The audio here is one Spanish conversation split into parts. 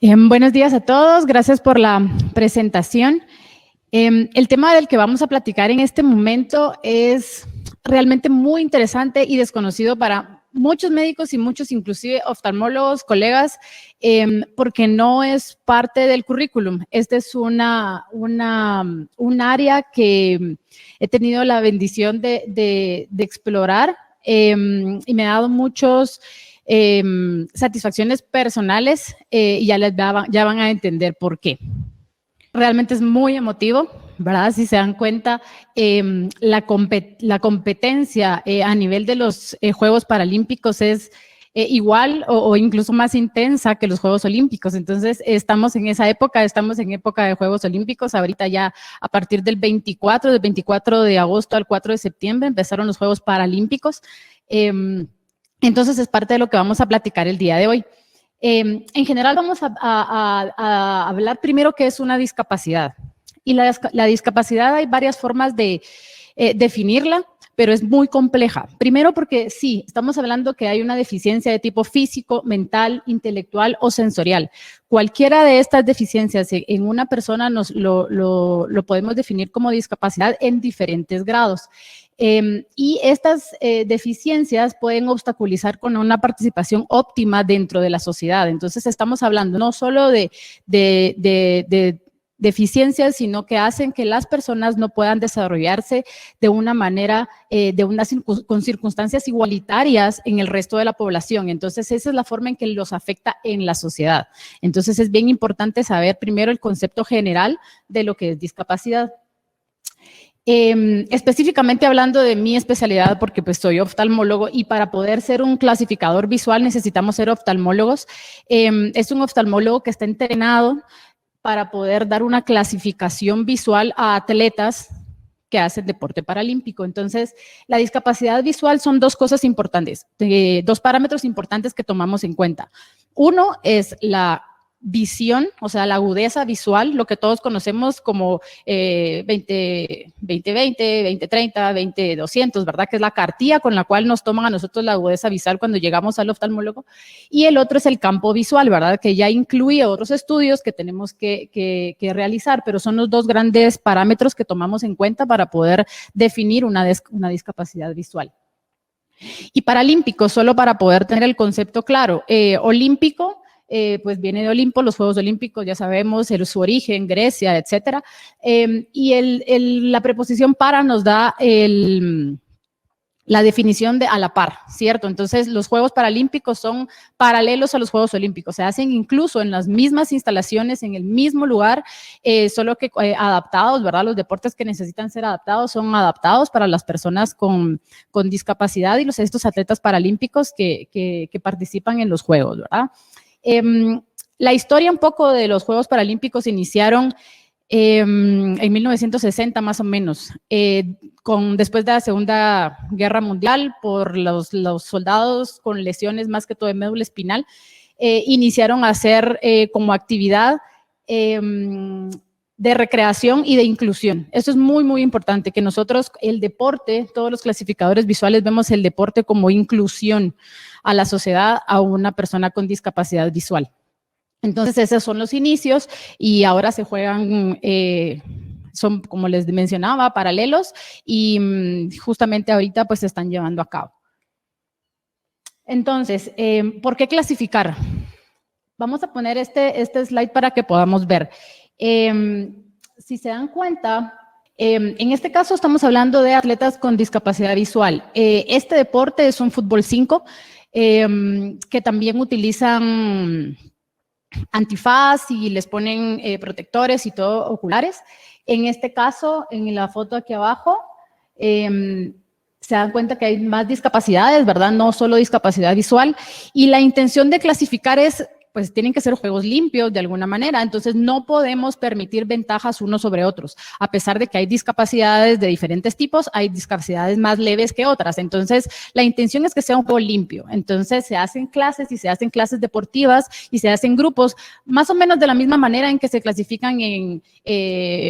Buenos días a todos, gracias por la presentación. El tema del que vamos a platicar en este momento es realmente muy interesante y desconocido para muchos médicos y muchos inclusive oftalmólogos, colegas, porque no es parte del currículum. Este es un área que he tenido la bendición de explorar y me ha dado muchos satisfacciones personales y ya van a entender por qué. Realmente es muy emotivo, ¿verdad? Si se dan cuenta, la competencia a nivel de los Juegos Paralímpicos es igual o incluso más intensa que los Juegos Olímpicos. Entonces, estamos en esa época, estamos en época de Juegos Olímpicos. Ahorita ya a partir del 24 de agosto al 4 de septiembre empezaron los Juegos Paralímpicos. Entonces, es parte de lo que vamos a platicar el día de hoy. En general, vamos a hablar primero qué es una discapacidad. Y la discapacidad hay varias formas de definirla, pero es muy compleja. Primero porque sí, estamos hablando que hay una deficiencia de tipo físico, mental, intelectual o sensorial. Cualquiera de estas deficiencias en una persona lo podemos definir como discapacidad en diferentes grados. Y estas deficiencias pueden obstaculizar con una participación óptima dentro de la sociedad. Entonces, estamos hablando no solo de deficiencias, sino que hacen que las personas no puedan desarrollarse de una manera, con circunstancias igualitarias en el resto de la población. Entonces, esa es la forma en que los afecta en la sociedad. Entonces, es bien importante saber primero el concepto general de lo que es discapacidad. Específicamente hablando de mi especialidad, porque pues soy oftalmólogo y para poder ser un clasificador visual necesitamos ser oftalmólogos. Es un oftalmólogo que está entrenado para poder dar una clasificación visual a atletas que hacen deporte paralímpico. Entonces, la discapacidad visual son dos cosas importantes, dos parámetros importantes que tomamos en cuenta. Uno es la visión, o sea, la agudeza visual, lo que todos conocemos como 20-20, 20-30, 20-200, ¿verdad? Que es la cartilla con la cual nos toman a nosotros la agudeza visual cuando llegamos al oftalmólogo. Y el otro es el campo visual, ¿verdad? Que ya incluye otros estudios que tenemos que realizar, pero son los dos grandes parámetros que tomamos en cuenta para poder definir una discapacidad visual. Y paralímpico, solo para poder tener el concepto claro, olímpico, pues viene de Olimpo, los Juegos Olímpicos, ya sabemos, su origen, Grecia, etcétera. Y la preposición para nos da la definición de a la par, ¿cierto? Entonces, los Juegos Paralímpicos son paralelos a los Juegos Olímpicos, se hacen incluso en las mismas instalaciones, en el mismo lugar, solo que adaptados, ¿verdad? Los deportes que necesitan ser adaptados son adaptados para las personas con discapacidad y estos atletas paralímpicos que participan en los Juegos, ¿verdad? La historia un poco de los Juegos Paralímpicos iniciaron en 1960 más o menos, después de la Segunda Guerra Mundial, por los soldados con lesiones más que todo de médula espinal, iniciaron a hacer como actividad de recreación y de inclusión. Esto es muy, muy importante, que nosotros el deporte, todos los clasificadores visuales vemos el deporte como inclusión a la sociedad, a una persona con discapacidad visual. Entonces, esos son los inicios y ahora se juegan, son, como les mencionaba, paralelos y justamente ahorita pues se están llevando a cabo. Entonces, ¿por qué clasificar? Vamos a poner este slide para que podamos ver. Si se dan cuenta, en este caso estamos hablando de atletas con discapacidad visual. Este deporte es un fútbol 5, que también utilizan antifaz y les ponen protectores y todo, oculares. En este caso, en la foto aquí abajo, se dan cuenta que hay más discapacidades, ¿verdad? No solo discapacidad visual. Y la intención de clasificar es, pues tienen que ser juegos limpios de alguna manera, entonces no podemos permitir ventajas unos sobre otros, a pesar de que hay discapacidades de diferentes tipos, hay discapacidades más leves que otras, entonces la intención es que sea un juego limpio, entonces se hacen clases y se hacen clases deportivas y se hacen grupos, más o menos de la misma manera en que se clasifican en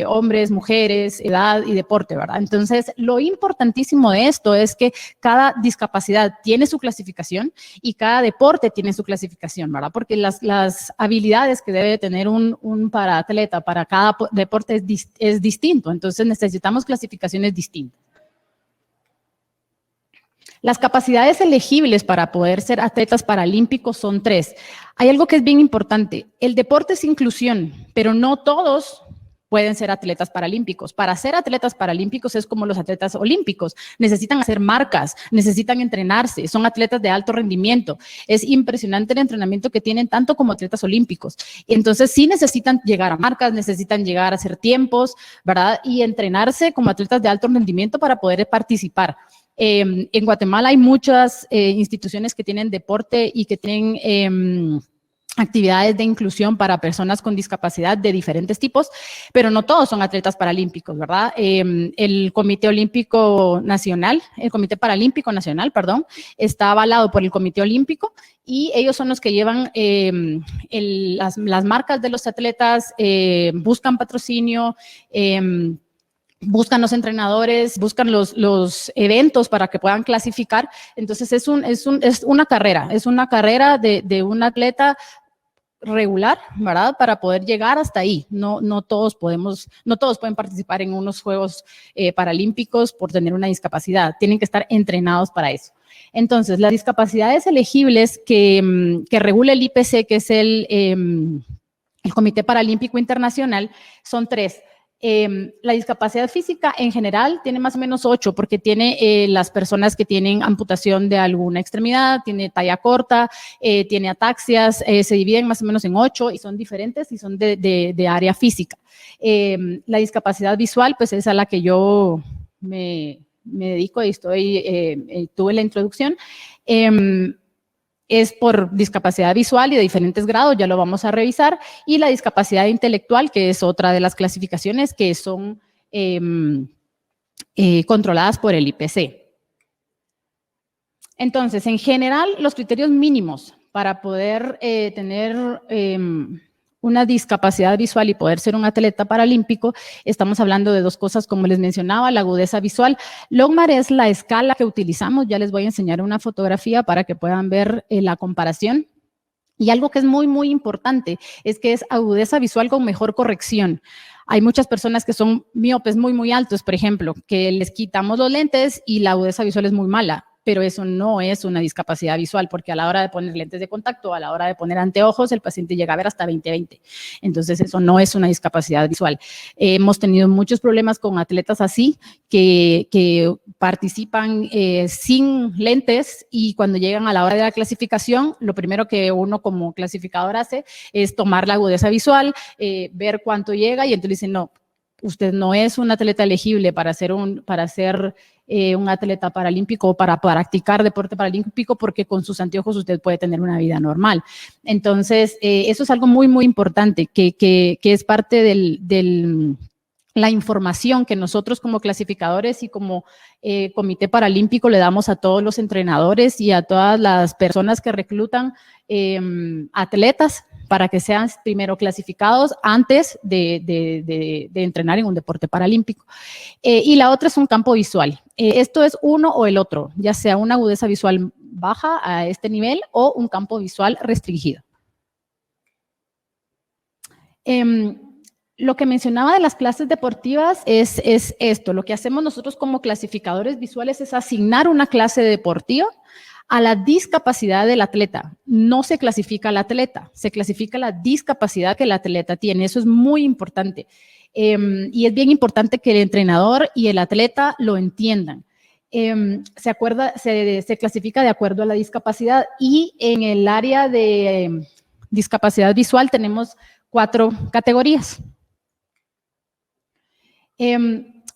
hombres, mujeres, edad y deporte, ¿verdad? Entonces lo importantísimo de esto es que cada discapacidad tiene su clasificación y cada deporte tiene su clasificación, ¿verdad? Porque las las habilidades que debe tener un paraatleta para cada deporte es distinto, entonces necesitamos clasificaciones distintas. Las capacidades elegibles para poder ser atletas paralímpicos son 3. Hay algo que es bien importante, el deporte es inclusión, pero no todos pueden ser atletas paralímpicos. Para ser atletas paralímpicos es como los atletas olímpicos. Necesitan hacer marcas, necesitan entrenarse, son atletas de alto rendimiento. Es impresionante el entrenamiento que tienen tanto como atletas olímpicos. Entonces sí necesitan llegar a marcas, necesitan llegar a hacer tiempos, ¿verdad? Y entrenarse como atletas de alto rendimiento para poder participar. En Guatemala hay muchas instituciones que tienen deporte y que tienen actividades de inclusión para personas con discapacidad de diferentes tipos, pero no todos son atletas paralímpicos, ¿verdad? El Comité Olímpico Nacional, el Comité Paralímpico Nacional, perdón, está avalado por el Comité Olímpico y ellos son los que llevan las marcas de los atletas, buscan patrocinio, buscan los entrenadores, buscan los eventos para que puedan clasificar. Entonces es una carrera de un atleta regular, ¿verdad? Para poder llegar hasta ahí. No todos pueden participar en unos Juegos Paralímpicos por tener una discapacidad. Tienen que estar entrenados para eso. Entonces, las discapacidades elegibles que regula el IPC, que es el Comité Paralímpico Internacional, son 3. La discapacidad física en general tiene más o menos 8 porque tiene las personas que tienen amputación de alguna extremidad, tiene talla corta, tiene ataxias, se dividen más o menos en 8 y son diferentes y son de área física. La discapacidad visual pues es a la que yo me dedico y tuve la introducción. Es por discapacidad visual y de diferentes grados, ya lo vamos a revisar, y la discapacidad intelectual, que es otra de las clasificaciones que son controladas por el IPC. Entonces, en general, los criterios mínimos para poder tener una discapacidad visual y poder ser un atleta paralímpico, estamos hablando de 2 cosas, como les mencionaba, la agudeza visual. Longmar es la escala que utilizamos, ya les voy a enseñar una fotografía para que puedan ver la comparación. Y algo que es muy, muy importante es que es agudeza visual con mejor corrección. Hay muchas personas que son miopes muy, muy altos, por ejemplo, que les quitamos los lentes y la agudeza visual es muy mala. Pero eso no es una discapacidad visual, porque a la hora de poner lentes de contacto, a la hora de poner anteojos, el paciente llega a ver hasta 20/20. Entonces, eso no es una discapacidad visual. Hemos tenido muchos problemas con atletas así, que participan sin lentes y cuando llegan a la hora de la clasificación, lo primero que uno como clasificador hace es tomar la agudeza visual, ver cuánto llega y entonces dicen, no, usted no es un atleta elegible para ser un atleta paralímpico o para practicar deporte paralímpico porque con sus anteojos usted puede tener una vida normal. Entonces, eso es algo muy, muy importante que es parte de la información que nosotros como clasificadores y como Comité Paralímpico le damos a todos los entrenadores y a todas las personas que reclutan atletas para que sean primero clasificados antes de entrenar en un deporte paralímpico. Y la otra es un campo visual. Esto es uno o el otro, ya sea una agudeza visual baja a este nivel o un campo visual restringido. Lo que mencionaba de las clases deportivas es esto. Lo que hacemos nosotros como clasificadores visuales es asignar una clase deportiva a la discapacidad del atleta. No se clasifica al atleta, se clasifica la discapacidad que el atleta tiene. Eso es muy importante. Y es bien importante que el entrenador y el atleta lo entiendan. Se clasifica de acuerdo a la discapacidad y en el área de discapacidad visual tenemos 4 categorías.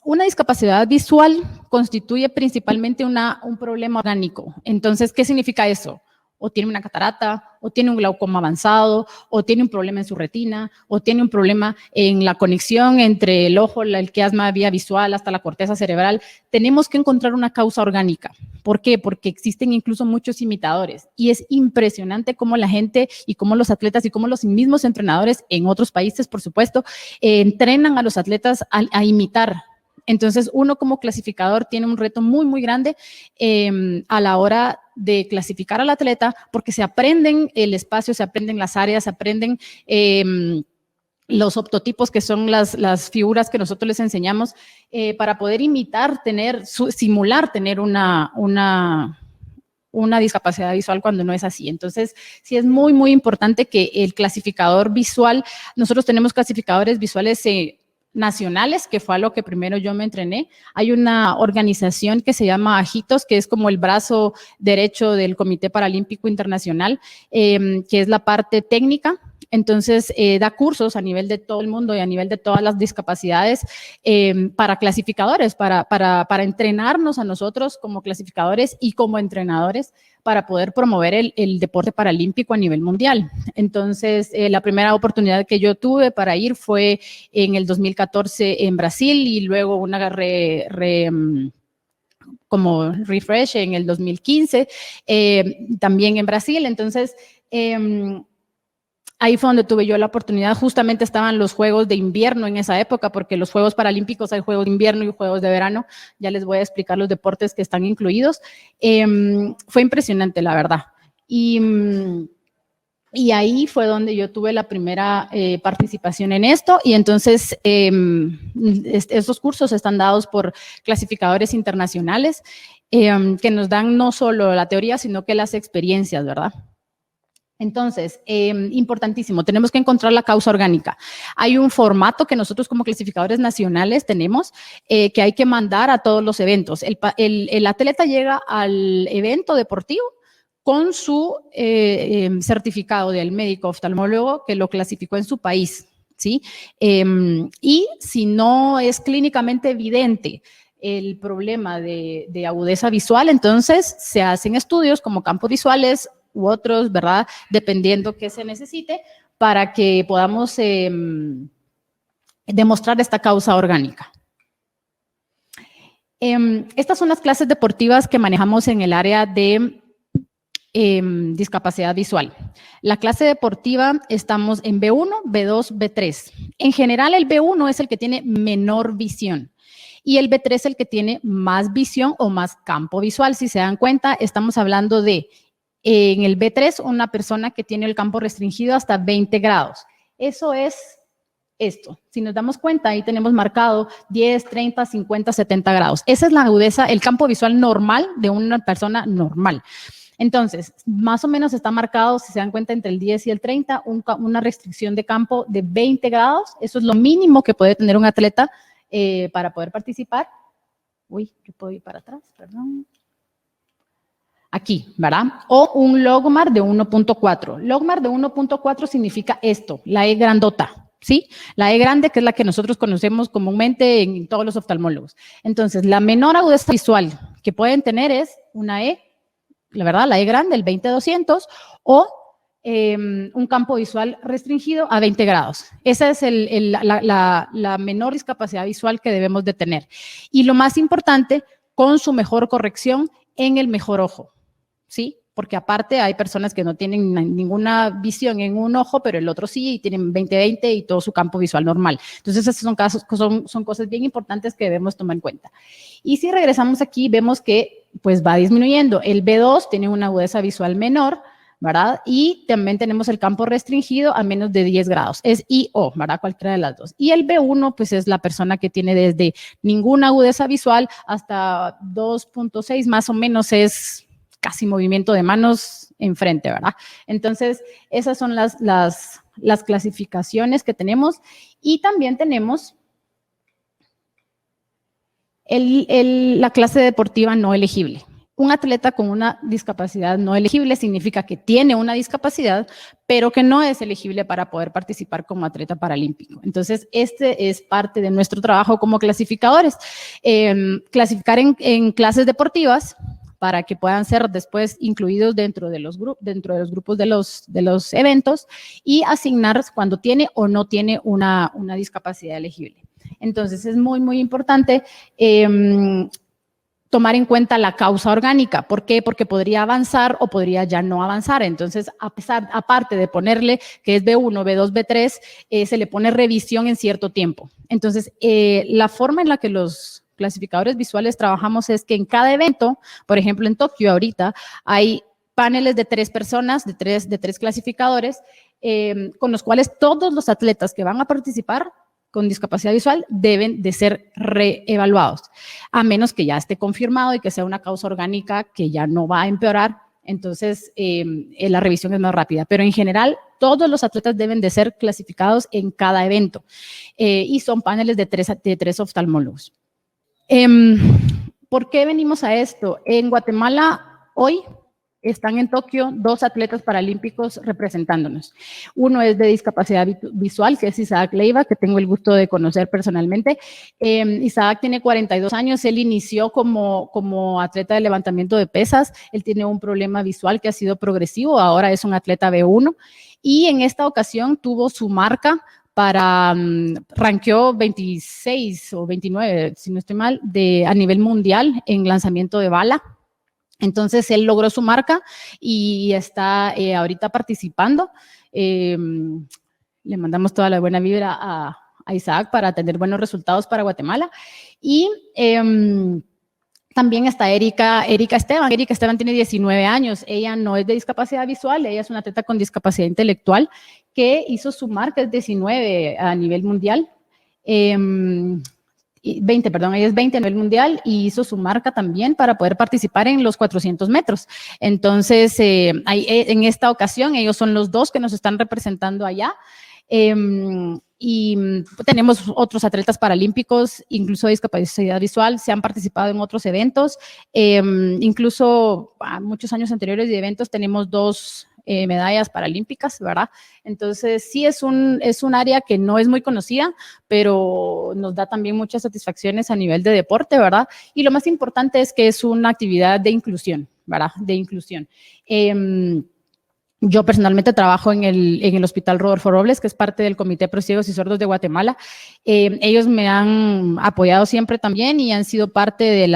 Una discapacidad visual constituye principalmente un problema orgánico. Entonces, ¿qué significa eso? O tiene una catarata, o tiene un glaucoma avanzado, o tiene un problema en su retina, o tiene un problema en la conexión entre el ojo, el quiasma vía visual hasta la corteza cerebral. Tenemos que encontrar una causa orgánica. ¿Por qué? Porque existen incluso muchos imitadores y es impresionante cómo la gente y cómo los atletas y cómo los mismos entrenadores en otros países, por supuesto, entrenan a los atletas a imitar. Entonces, uno como clasificador tiene un reto muy, muy grande a la hora de clasificar al atleta porque se aprenden el espacio, se aprenden las áreas, se aprenden los optotipos, que son las figuras que nosotros les enseñamos para poder imitar, simular tener una discapacidad visual cuando no es así. Entonces, sí es muy, muy importante que el clasificador visual, nosotros tenemos clasificadores visuales nacionales, que fue a lo que primero yo me entrené. Hay una organización que se llama AJITOS, que es como el brazo derecho del Comité Paralímpico Internacional, que es la parte técnica. Entonces, da cursos a nivel de todo el mundo y a nivel de todas las discapacidades para clasificadores, para entrenarnos a nosotros como clasificadores y como entrenadores para poder promover el deporte paralímpico a nivel mundial. Entonces, la primera oportunidad que yo tuve para ir fue en el 2014 en Brasil y luego una como refresh en el 2015, también en Brasil. Entonces, ahí fue donde tuve yo la oportunidad. Justamente estaban los Juegos de Invierno en esa época, porque los Juegos Paralímpicos hay Juegos de Invierno y Juegos de Verano. Ya les voy a explicar los deportes que están incluidos. Fue impresionante, la verdad. Y ahí fue donde yo tuve la primera participación en esto. Y entonces, estos cursos están dados por clasificadores internacionales que nos dan no solo la teoría, sino que las experiencias, ¿verdad? Entonces, importantísimo, tenemos que encontrar la causa orgánica. Hay un formato que nosotros como clasificadores nacionales tenemos que hay que mandar a todos los eventos. El atleta llega al evento deportivo con su certificado del médico oftalmólogo que lo clasificó en su país, ¿sí? Y si no es clínicamente evidente el problema de agudeza visual, entonces se hacen estudios como campos visuales u otros, ¿verdad? Dependiendo qué se necesite para que podamos demostrar esta causa orgánica. Estas son las clases deportivas que manejamos en el área de discapacidad visual. La clase deportiva estamos en B1, B2, B3. En general, el B1 es el que tiene menor visión y el B3 es el que tiene más visión o más campo visual. Si se dan cuenta, estamos hablando de en el B3, una persona que tiene el campo restringido hasta 20 grados. Eso es esto. Si nos damos cuenta, ahí tenemos marcado 10, 30, 50, 70 grados. Esa es la agudeza, el campo visual normal de una persona normal. Entonces, más o menos está marcado, si se dan cuenta, entre el 10 y el 30, una restricción de campo de 20 grados. Eso es lo mínimo que puede tener un atleta para poder participar. Uy, yo puedo ir para atrás, perdón. Aquí, ¿verdad? O un logmar de 1.4. Logmar de 1.4 significa esto, la E grandota, ¿sí? La E grande, que es la que nosotros conocemos comúnmente en todos los oftalmólogos. Entonces, la menor agudeza visual que pueden tener es una E, la verdad, la E grande, el 20-200, o un campo visual restringido a 20 grados. Esa es la menor discapacidad visual que debemos de tener. Y lo más importante, con su mejor corrección en el mejor ojo. ¿Sí? Porque aparte hay personas que no tienen ninguna visión en un ojo, pero el otro sí, y tienen 20-20 y todo su campo visual normal. Entonces, esos son cosas bien importantes que debemos tomar en cuenta. Y si regresamos aquí, vemos que pues va disminuyendo. El B2 tiene una agudeza visual menor, ¿verdad? Y también tenemos el campo restringido a menos de 10 grados. Es I-O, ¿verdad? Cualquiera de las dos. Y el B1, pues es la persona que tiene desde ninguna agudeza visual hasta 2.6, más o menos es casi movimiento de manos enfrente, ¿verdad? Entonces, esas son las clasificaciones que tenemos. Y también tenemos la clase deportiva no elegible. Un atleta con una discapacidad no elegible significa que tiene una discapacidad, pero que no es elegible para poder participar como atleta paralímpico. Entonces, este es parte de nuestro trabajo como clasificadores. Clasificar en clases deportivas para que puedan ser después incluidos dentro de los grupos de los eventos y asignar cuando tiene o no tiene una discapacidad elegible. Entonces, es muy, muy importante tomar en cuenta la causa orgánica. ¿Por qué? Porque podría avanzar o podría ya no avanzar. Entonces, aparte de ponerle que es B1, B2, B3, se le pone revisión en cierto tiempo. Entonces, la forma en la que los clasificadores visuales trabajamos es que en cada evento, por ejemplo en Tokio ahorita, hay paneles de 3 personas, de tres clasificadores, con los cuales todos los atletas que van a participar con discapacidad visual deben de ser reevaluados, a menos que ya esté confirmado y que sea una causa orgánica que ya no va a empeorar. Entonces, la revisión es más rápida, pero en general todos los atletas deben de ser clasificados en cada evento y son paneles de tres oftalmólogos. ¿Por qué venimos a esto? En Guatemala hoy están en Tokio 2 atletas paralímpicos representándonos. Uno es de discapacidad visual, que es Isaac Leiva, que tengo el gusto de conocer personalmente. Isaac tiene 42 años, él inició como atleta de levantamiento de pesas, él tiene un problema visual que ha sido progresivo, ahora es un atleta B1 y en esta ocasión tuvo su marca para, ranqueó 26 o 29, si no estoy mal, a nivel mundial en lanzamiento de bala. Entonces, él logró su marca y está ahorita participando. Le mandamos toda la buena vibra a Isaac para tener buenos resultados para Guatemala. Y también está Erika Esteban. Erika Esteban tiene 19 años. Ella no es de discapacidad visual, ella es una atleta con discapacidad intelectual que hizo su marca, es 19 a nivel mundial. 20, perdón, ella es 20 a nivel mundial y hizo su marca también para poder participar en los 400 metros. Entonces, en esta ocasión, ellos son los 2 que nos están representando allá. Y tenemos otros atletas paralímpicos, incluso de discapacidad visual, se han participado en otros eventos. Incluso a muchos años anteriores de eventos tenemos 2 medallas paralímpicas, ¿verdad? Entonces, sí es un área que no es muy conocida, pero nos da también muchas satisfacciones a nivel de deporte, ¿verdad? Y lo más importante es que es una actividad de inclusión, ¿verdad? De inclusión. Yo personalmente trabajo en el Hospital Rodolfo Robles, que es parte del Comité Pro Ciegos y Sordos de Guatemala. Ellos me han apoyado siempre también y han sido parte de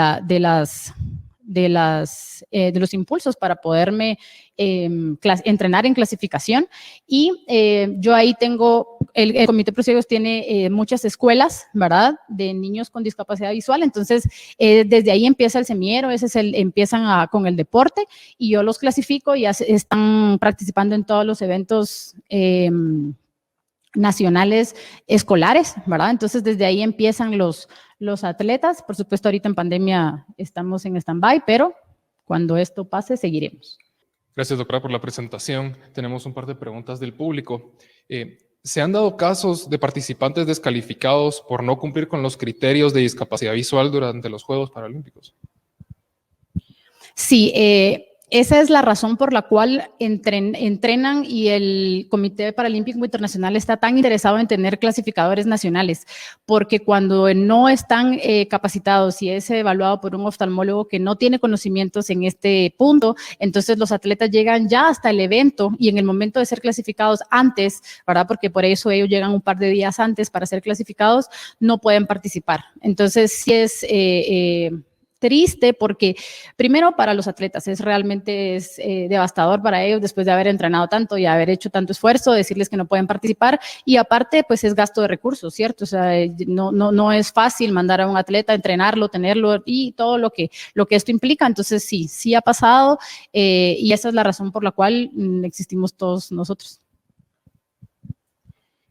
los impulsos para poderme entrenar en clasificación y yo ahí tengo, el Comité Pro Ciegos tiene muchas escuelas, ¿verdad?, de niños con discapacidad visual, entonces desde ahí empieza el semillero, empiezan con el deporte y yo los clasifico y están participando en todos los eventos nacionales escolares, ¿verdad? Entonces, desde ahí empiezan los atletas. Por supuesto, ahorita en pandemia estamos en stand-by, pero cuando esto pase, seguiremos. Gracias, doctora, por la presentación. Tenemos un par de preguntas del público. ¿Se han dado casos de participantes descalificados por no cumplir con los criterios de discapacidad visual durante los Juegos Paralímpicos? Sí, esa es la razón por la cual entrenan y el Comité Paralímpico Internacional está tan interesado en tener clasificadores nacionales, porque cuando no están capacitados y es evaluado por un oftalmólogo que no tiene conocimientos en este punto, entonces los atletas llegan ya hasta el evento y en el momento de ser clasificados antes, ¿verdad? Porque por eso ellos llegan un par de días antes para ser clasificados, no pueden participar. Entonces, sí es triste porque primero para los atletas realmente es devastador para ellos después de haber entrenado tanto y haber hecho tanto esfuerzo, decirles que no pueden participar y aparte pues es gasto de recursos, ¿cierto? O sea, no es fácil mandar a un atleta, entrenarlo, tenerlo y todo lo que esto implica, entonces sí ha pasado y esa es la razón por la cual existimos todos nosotros.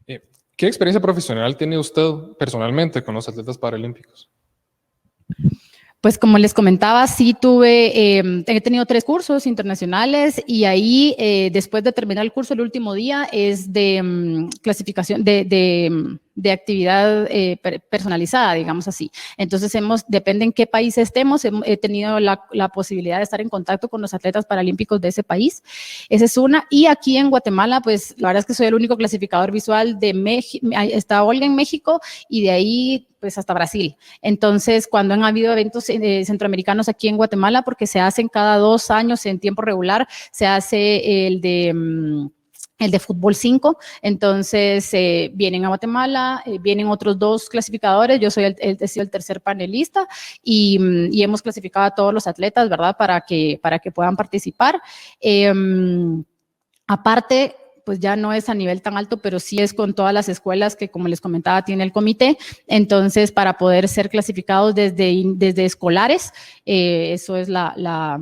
¿Qué experiencia profesional tiene usted personalmente con los atletas paralímpicos? Pues como les comentaba, sí he tenido 3 cursos internacionales y ahí después de terminar el curso, el último día es de clasificación, de actividad personalizada, digamos así. Entonces depende en qué país estemos, he tenido la posibilidad de estar en contacto con los atletas paralímpicos de ese país. Esa es una. Y aquí en Guatemala, pues la verdad es que soy el único clasificador visual de México, está Olga en México y de ahí pues hasta Brasil. Entonces, cuando han habido eventos centroamericanos aquí en Guatemala, porque se hacen cada 2 años en tiempo regular, se hace el de fútbol 5, entonces vienen a Guatemala, vienen otros 2 clasificadores, yo soy he sido el tercer panelista y hemos clasificado a todos los atletas, ¿verdad? Para que puedan participar. Aparte, pues ya no es a nivel tan alto, pero sí es con todas las escuelas que, como les comentaba, tiene el comité. Entonces, para poder ser clasificados desde escolares, eso es la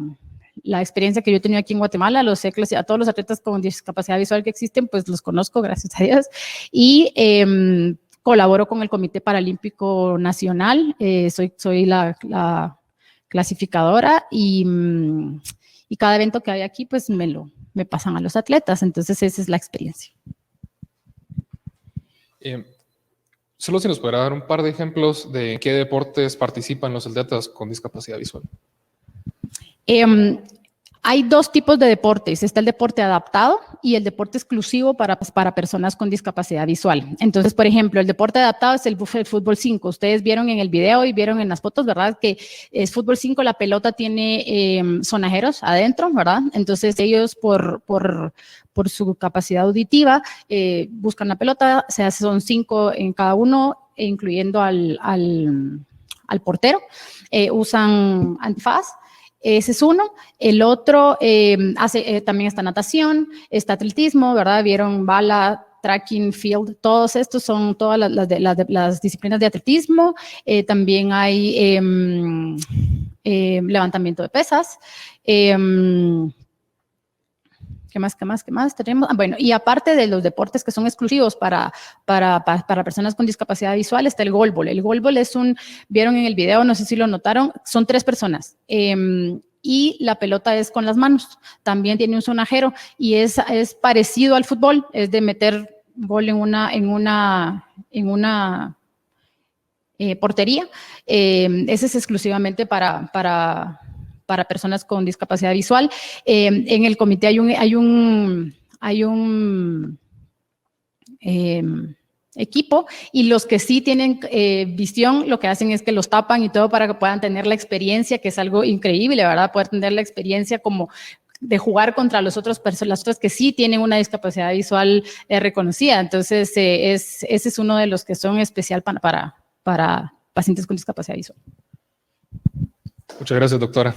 experiencia que yo he tenido aquí en Guatemala. A todos los atletas con discapacidad visual que existen, pues los conozco, gracias a Dios. Y colaboro con el Comité Paralímpico Nacional, soy la clasificadora y cada evento que hay aquí, pues me pasan a los atletas. Entonces, esa es la experiencia. Solo si nos pudiera dar un par de ejemplos de qué deportes participan los atletas con discapacidad visual. Hay dos tipos de deportes. Está el deporte adaptado y el deporte exclusivo para personas con discapacidad visual. Entonces, por ejemplo, el deporte adaptado es el fútbol 5. Ustedes vieron en el video y vieron en las fotos, ¿verdad? Que es fútbol 5, la pelota tiene sonajeros adentro, ¿verdad? Entonces, ellos por su capacidad auditiva buscan la pelota, son 5 en cada uno, incluyendo al portero. Usan antifaz. Ese es uno. El otro también está natación, está atletismo, ¿verdad? Vieron bala, tracking, field, todos estos son todas las disciplinas de atletismo. También hay levantamiento de pesas. ¿Qué más tenemos? Bueno, y aparte de los deportes que son exclusivos para personas con discapacidad visual, está el goalball. El goalball vieron en el video, no sé si lo notaron, son 3 personas. Y la pelota es con las manos. También tiene un sonajero y es parecido al fútbol, es de meter gol en una portería. Ese es exclusivamente para personas con discapacidad visual. En el comité hay un equipo, y los que sí tienen visión, lo que hacen es que los tapan y todo para que puedan tener la experiencia, que es algo increíble, ¿verdad? Poder tener la experiencia como de jugar contra las otras que sí tienen una discapacidad visual reconocida. Entonces, ese es uno de los que son especial para pacientes con discapacidad visual. Muchas gracias, doctora.